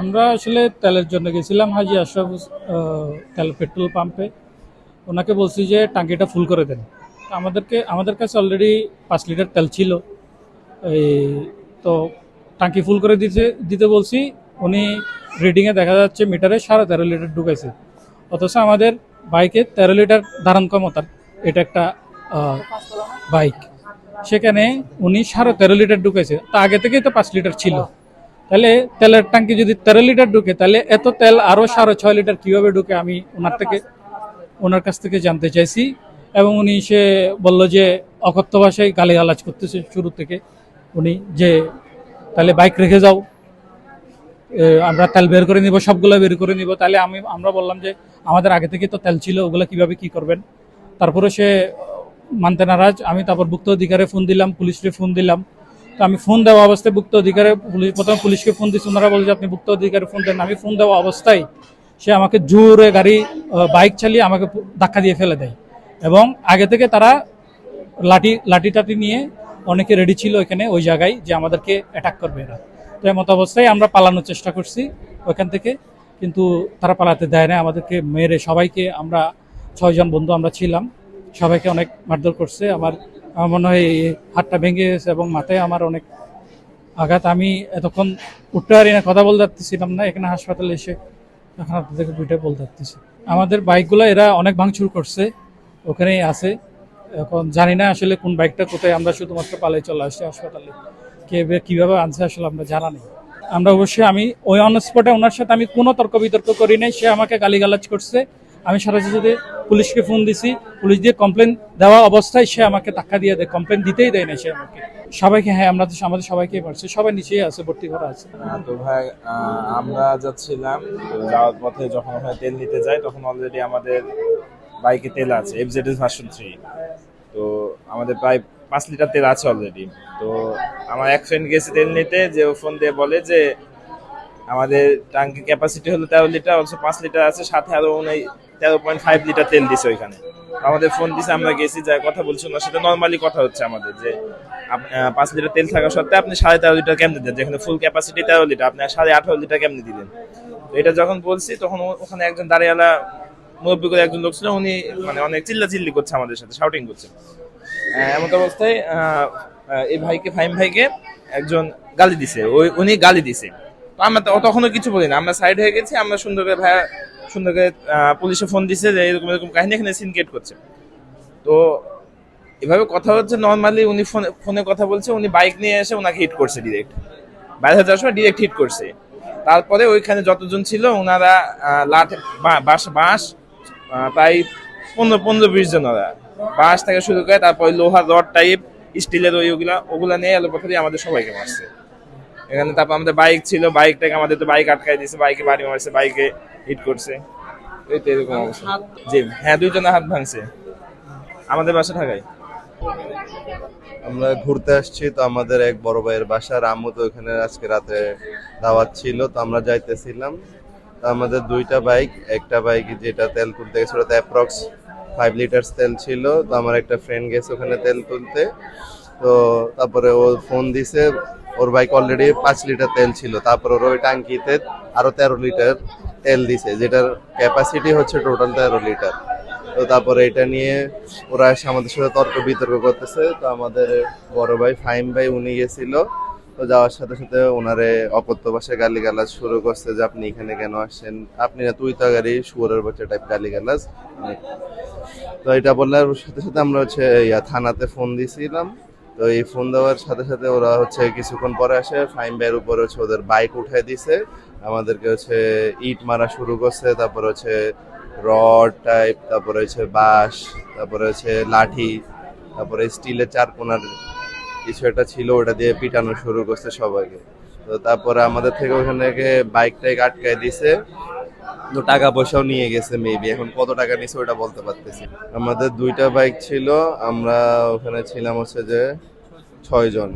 আমরা আসলে তেলের জন্য গেছিলাম হাজি আশরাফ তেল পেট্রোল পাম্পে। ওনাকে বলছি যে টাঙ্কিটা ফুল করে দেন। তো আমাদের কাছে অলরেডি 5 লিটার তেল ছিল। এই তো টাঙ্কি ফুল করে দিতে বলছি। উনি রিডিংয়ে দেখা যাচ্ছে মিটারে 13.5 লিটার ঢুকাইছে, অথচ আমাদের বাইকে 13 লিটার ধারণ ক্ষমতার এটা একটা বাইক। সেখানে উনি 13.5 লিটার ঢুকাইছে, তা আগে থেকেই তো 5 লিটার ছিল। তাহলে তেলের ট্যাঙ্কি যদি 13 লিটার ঢুকে, তাহলে এত তেল আরো 6.5 লিটার কিভাবে ঢুকে, আমি ওনার কাছ থেকে জানতে চাইছি। এবং সে বলল যে অকথ্য ভাষায় গালিগালাজ করতেছে শুরু থেকে উনি, যে তাহলে বাইক রেখে যাও, আমরা তেল বের করে নিব, সবগুলো বের করে নিব। তাহলে আমরা বললাম যে আমাদের আগে থেকে তো তেল ছিল, ওগুলো কিভাবে কি করবেন। তারপরে সে মানতে নারাজ। আমি তারপর ভুক্ত অধিকারে ফোন দিলাম, পুলিশকে ফোন দিলাম। তো আমি ফোন দেওয়া অবস্থায় ভুক্ত অধিকারে প্রথমে পুলিশকে ফোন দিচ্ছি, ওনারা বলে যে আপনি ভুক্ত অধিকারে ফোন দেন। আমি ফোন দেওয়া অবস্থায় সে আমাকে জোরে বাইক চালিয়ে আমাকে ধাক্কা দিয়ে ফেলে দেয়। এবং আগে থেকে তারা লাঠি টাঠি নিয়ে অনেকে রেডি ছিল এখানে ওই জায়গায়, যে আমাদেরকে অ্যাটাক করবে এরা। তো এমত অবস্থায় আমরা পালানোর চেষ্টা করছি ওইখান থেকে, কিন্তু তারা পালাতে দেয় না। আমাদেরকে মেরে সবাইকে, আমরা 6 জন বন্ধু আমরা ছিলাম, সবাইকে অনেক মারধর করছে। আমার মনে হয় এই হাতটা ভেঙে গেছে এবং মাথায় আমার অনেক আঘাত। আমি এতক্ষণ উঠতে পারি না, কথা বলতে পারতেছিলাম না। এখানে হাসপাতালে এসে এখন আপনাদেরকে দুইটা বলতে পারতেছি। আমাদের বাইকগুলো এরা অনেক ভাঙচুর করছে, ওখানেই আছে। এখন জানি না আসলে কোন বাইকটা কোথায়, আমরা শুধুমাত্র পালাই চলে আসছি হাসপাতালে। কিভাবে আনছে আসলে আমরা জানা নেই। আমরা অবশ্যই, আমি ওই অন স্পটে ওনার সাথে আমি কোনো তর্ক বিতর্ক করি নাই। সে আমাকে গালিগালাজ করছে। আমি সাথে পুলিশকে ফোন দিছি, পুলিশ দিয়ে কমপ্লেন দেওয়া অবস্থায় সে আমাকে ধাক্কা দিয়ে দেয়, কমপ্লেন দিতেই দেয় না সে আমাকে। সবাইকে, হ্যাঁ, আমাদের সবাইকে মারছে, সবাই নিচেই আছে, ভর্তি করা আছে। তো ভাই, আমরা যাচ্ছিলাম, তো যাওয়ার পথে যখন ওখানে তেল নিতে যাই তখন অলরেডি আমাদের বাইকে তেল আছে, এফজেডএস ভার্সন 3। তো আমাদের প্রায় 5 লিটার তেল আছে অলরেডি। তো আমার এক ফ্রেন্ড গেছে তেল নিতে, যে ও ফোন দিয়ে বলে যে আমাদের টাঙ্কি ক্যাপাসিটি হলো 13 লিটার, অবশ্য 5 লিটার আছে, সাথে আরো উনি 13.5 লিটার তেল দিছে ওইখানে। আমাদের ফোন দিছে, আমরা গেছি, যা কথা বলছি ওনার সাথে নর্মালি কথা হচ্ছে আমাদের, যে 5 লিটার তেল থাকা সত্ত্বেও আপনি 13.5 লিটার কেমনে দেন, যেখানে ফুল ক্যাপাসিটি 13 লিটার, আপনি 18.5 লিটার কেমনে দিলেন। তো এটা যখন বলছি তখন ওখানে একজন দাঁড়িয়েলা মুরব্বী করে একজন লোক ছিল, উনি মানে অনেক চিল্লাচিল্লি করছে আমাদের সাথে, শাউটিং করছে। এমন অবস্থায় এই ফাহিম ভাইকে একজন গালি দিছে, উনি গালি দিছে। তো আমরা তখনও কিছু বলি না, আমরা সাইড হয়ে গেছি। আমরা সুন্দর করে পুলিশে ফোন দিছে যে এরকম এরকম কাহিনী এখানে সিনক্রেট করছে। তো এভাবে কথা হচ্ছে নর্মালি, উনি ফোনে কথা বলছে, উনি বাইক নিয়ে এসে ওনাকে হিট করছে ডিরেক্ট, বাইরে যাওয়ার সময় ডিরেক্ট হিট করছে। তারপরে ওইখানে যতজন ছিল ওনারা লাঠি বাঁশ প্রায় 15-20 জন, ওরা বাঁশ থেকে শুরু করে, তারপর লোহার রড টাইপ, স্টিলের ওগুলা নিয়ে এলো পথে আমাদের সবাইকে মারছে এখানে। তারপর আমাদের বাইক ছিল, বাইকটাকে আমাদের তো বাইক আটকাই দিয়েছে, বাইকে বাড়ি মারছে, বাইকে হিট করছে। এই তো এরকম অবস্থা। জি হ্যাঁ, 2 জনের হাত ভাঙছে। আমাদের বাসা ঢাকায়। আমরা ঘুরতে আসছি, তো আমাদের এক বড় ভাইয়ের বাসার আম্মু তো ওখানে আজকে রাতে দাওয়াত ছিল, তো আমরা যাইতেছিলাম। তো আমাদের 2টা বাইক, একটা বাইক যেটা তেল তুলতে গেছে ওটাতে অ্যাপ্রক্স 5 লিটার তেল ছিল। তো আমার একটা ফ্রেন্ড গেছে ওখানে তেল তুলতে। তো তারপরে ও ফোন দিছে, ওর বাইক অলরেডি 5 লিটার তেল ছিল, তারপর ওর ওই টাঙ্কিতে আরো 13 লিটার তেল দিছে, যেটার ক্যাপাসিটি হচ্ছে টোটাল 13 লিটার। তো তারপরে এটা নিয়ে ওরা এসে আমাদের সাথে তর্ক বিতর্ক করতেছে। তো আমাদের বড় ভাই ফাহিম ভাই উনি গেছিল, তো যাওয়ার সাথে সাথে ওনারে অকথ্য ভাষায় গালিগালাজ শুরু করছে, যে আপনি এখানে কেন আসছেন, আপনি না তুই তাগারি শুয়োরের বাচ্চা টাইপ গালিগালাজ। তো এটা বলার সাথে সাথে আমরা থানাতে ফোন দিয়েছিলাম। তো এই ফোন দেওয়ার সাথে সাথে ওরা কিছুক্ষণ পরে আসে, ফাহিম ভাইয়ের উপরে ওদের বাইক উঠাই দিছে, আমাদেরকে ইট মারা শুরু করছে, তারপর রড টাইপ, তারপরে বাঁশ, তারপরে লাঠি, তারপরে স্টিলের 4 কোনার কিছু একটা ছিল, ওটা দিয়ে পিটানো শুরু করছে সবাইকে। তো তারপরে আমাদের থেকে ওখানে বাইকটাকে আটকায় দিছে। তো টাকা পয়সাও নিয়ে গেছে মেবি, এখন কত টাকা নিছে ওটা বলতে পারতেছি। আমাদের 2টা বাইক ছিল, আমরা ওখানে ছিলাম যে 6 জন।